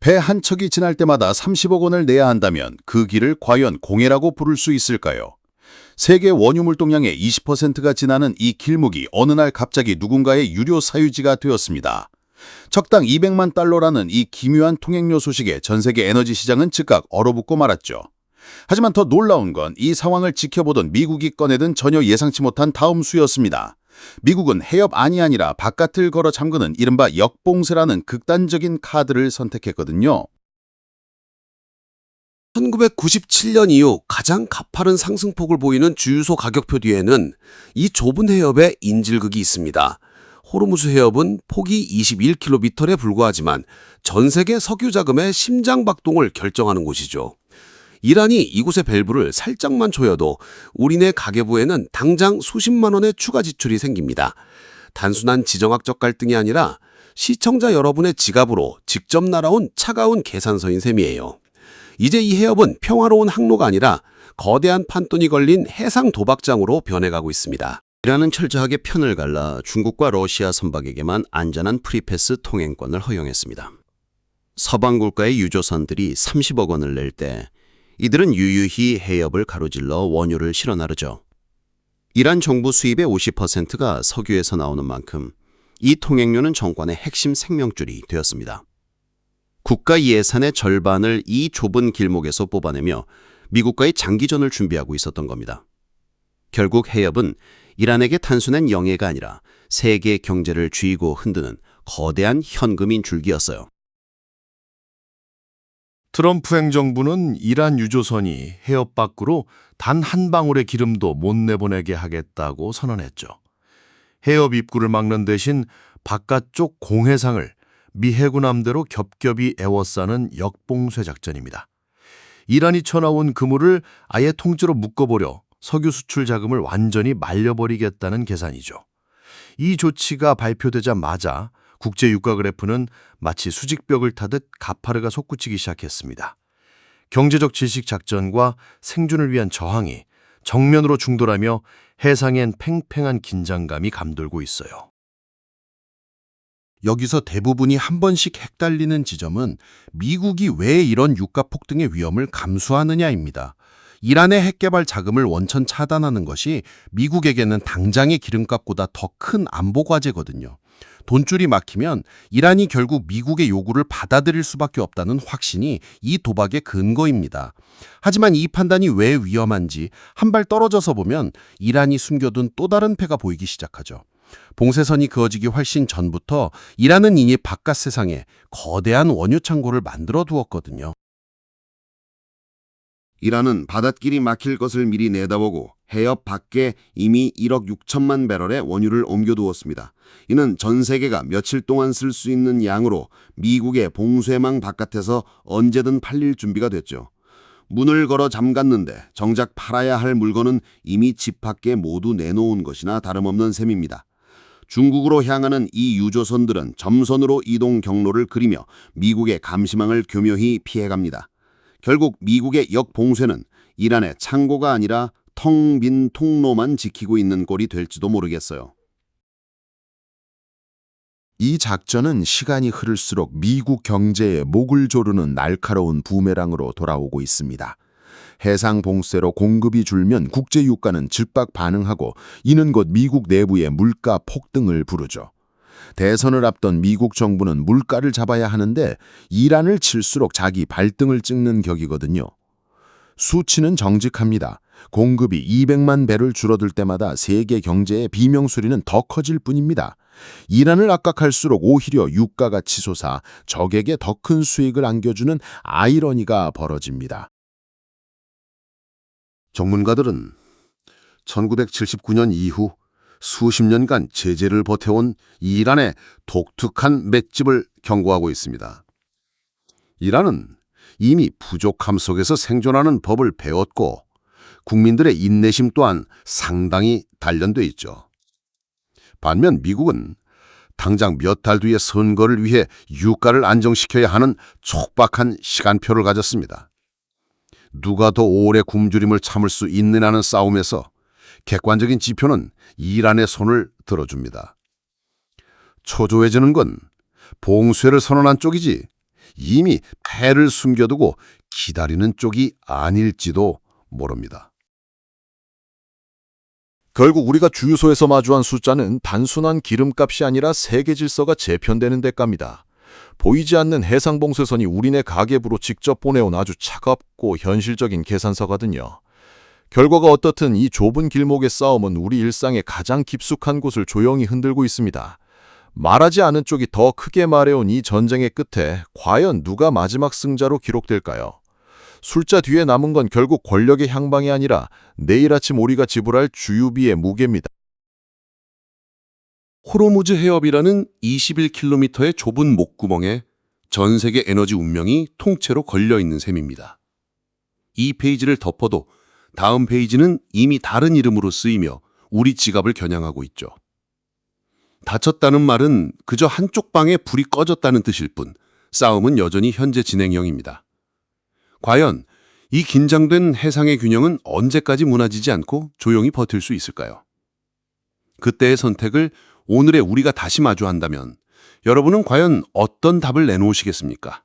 배 한 척이 지날 때마다 30억 원을 내야 한다면 그 길을 과연 공해라고 부를 수 있을까요? 세계 원유물동량의 20%가 지나는 이 길목이 어느 날 갑자기 누군가의 유료 사유지가 되었습니다. 적당 200만 달러라는 이 기묘한 통행료 소식에 전 세계 에너지 시장은 즉각 얼어붙고 말았죠. 하지만 더 놀라운 건 이 상황을 지켜보던 미국이 꺼내든 전혀 예상치 못한 다음 수였습니다. 미국은 해협안이 아니라 바깥을 걸어 잠그는 이른바 역봉쇄라는 극단적인 카드를 선택했거든요. 1997년 이후 가장 가파른 상승폭을 보이는 주유소 가격표 뒤에는 이 좁은 해협의 인질극이 있습니다. 호르무즈 해협은 폭이 21km에 불과하지만 전 세계 석유 자금의 심장박동을 결정하는 곳이죠. 이란이 이곳의 밸브를 살짝만 조여도 우리네 가계부에는 당장 수십만 원의 추가 지출이 생깁니다. 단순한 지정학적 갈등이 아니라 시청자 여러분의 지갑으로 직접 날아온 차가운 계산서인 셈이에요. 이제 이 해협은 평화로운 항로가 아니라 거대한 판돈이 걸린 해상 도박장으로 변해가고 있습니다. 이란은 철저하게 편을 갈라 중국과 러시아 선박에게만 안전한 프리패스 통행권을 허용했습니다. 서방 국가의 유조선들이 30억 원을 낼 때 이들은 유유히 해협을 가로질러 원유를 실어 나르죠. 이란 정부 수입의 50%가 석유에서 나오는 만큼 이 통행료는 정권의 핵심 생명줄이 되었습니다. 국가 예산의 절반을 이 좁은 길목에서 뽑아내며 미국과의 장기전을 준비하고 있었던 겁니다. 결국 해협은 이란에게 단순한 영예가 아니라 세계 경제를 쥐고 흔드는 거대한 현금인 줄기였어요. 트럼프 행정부는 이란 유조선이 해협 밖으로 단 한 방울의 기름도 못 내보내게 하겠다고 선언했죠. 해협 입구를 막는 대신 바깥쪽 공해상을 미 해군 함대로 겹겹이 에워싸는 역봉쇄 작전입니다. 이란이 쳐나온 그물을 아예 통째로 묶어버려 석유 수출 자금을 완전히 말려버리겠다는 계산이죠. 이 조치가 발표되자마자 국제 유가 그래프는 마치 수직벽을 타듯 가파르가 솟구치기 시작했습니다. 경제적 질식 작전과 생존을 위한 저항이 정면으로 충돌하며 해상엔 팽팽한 긴장감이 감돌고 있어요. 여기서 대부분이 한 번씩 헷갈리는 지점은 미국이 왜 이런 유가 폭등의 위험을 감수하느냐입니다. 이란의 핵개발 자금을 원천 차단하는 것이 미국에게는 당장의 기름값보다 더 큰 안보 과제거든요. 돈줄이 막히면 이란이 결국 미국의 요구를 받아들일 수밖에 없다는 확신이 이 도박의 근거입니다. 하지만 이 판단이 왜 위험한지 한 발 떨어져서 보면 이란이 숨겨둔 또 다른 패가 보이기 시작하죠. 봉쇄선이 그어지기 훨씬 전부터 이란은 이미 바깥 세상에 거대한 원유 창고를 만들어 두었거든요. 이란은 바닷길이 막힐 것을 미리 내다보고 해협 밖에 이미 1억 6천만 배럴의 원유를 옮겨두었습니다. 이는 전 세계가 며칠 동안 쓸 수 있는 양으로 미국의 봉쇄망 바깥에서 언제든 팔릴 준비가 됐죠. 문을 걸어 잠갔는데 정작 팔아야 할 물건은 이미 집 밖에 모두 내놓은 것이나 다름없는 셈입니다. 중국으로 향하는 이 유조선들은 점선으로 이동 경로를 그리며 미국의 감시망을 교묘히 피해갑니다. 결국 미국의 역봉쇄는 이란의 창고가 아니라 텅 빈 통로만 지키고 있는 꼴이 될지도 모르겠어요. 이 작전은 시간이 흐를수록 미국 경제에 목을 조르는 날카로운 부메랑으로 돌아오고 있습니다. 해상 봉쇄로 공급이 줄면 국제 유가는 즉각 반응하고 이는 곧 미국 내부의 물가 폭등을 부르죠. 대선을 앞둔 미국 정부는 물가를 잡아야 하는데 이란을 칠수록 자기 발등을 찍는 격이거든요. 수치는 정직합니다. 공급이 200만 배를 줄어들 때마다 세계 경제의 비명소리는 더 커질 뿐입니다. 이란을 압박할수록 오히려 유가가 치솟아 적에게 더 큰 수익을 안겨주는 아이러니가 벌어집니다. 전문가들은 1979년 이후 수십 년간 제재를 버텨온 이란의 독특한 맷집을 경고하고 있습니다. 이란은 이미 부족함 속에서 생존하는 법을 배웠고 국민들의 인내심 또한 상당히 단련돼 있죠. 반면 미국은 당장 몇 달 뒤의 선거를 위해 유가를 안정시켜야 하는 촉박한 시간표를 가졌습니다. 누가 더 오래 굶주림을 참을 수 있느냐는 싸움에서 객관적인 지표는 이란의 손을 들어줍니다. 초조해지는 건 봉쇄를 선언한 쪽이지 이미 패를 숨겨두고 기다리는 쪽이 아닐지도 모릅니다. 결국 우리가 주유소에서 마주한 숫자는 단순한 기름값이 아니라 세계 질서가 재편되는 대가입니다. 보이지 않는 해상봉쇄선이 우리네 가계부로 직접 보내온 아주 차갑고 현실적인 계산서거든요. 결과가 어떻든 이 좁은 길목의 싸움은 우리 일상의 가장 깊숙한 곳을 조용히 흔들고 있습니다. 말하지 않은 쪽이 더 크게 말해온 이 전쟁의 끝에 과연 누가 마지막 승자로 기록될까요? 숫자 뒤에 남은 건 결국 권력의 향방이 아니라 내일 아침 우리가 지불할 주유비의 무게입니다. 호르무즈 해협이라는 21km의 좁은 목구멍에 전 세계 에너지 운명이 통째로 걸려있는 셈입니다. 이 페이지를 덮어도 다음 페이지는 이미 다른 이름으로 쓰이며 우리 지갑을 겨냥하고 있죠. 다쳤다는 말은 그저 한쪽 방에 불이 꺼졌다는 뜻일 뿐 싸움은 여전히 현재 진행형입니다. 과연 이 긴장된 해상의 균형은 언제까지 무너지지 않고 조용히 버틸 수 있을까요? 그때의 선택을 오늘의 우리가 다시 마주한다면 여러분은 과연 어떤 답을 내놓으시겠습니까?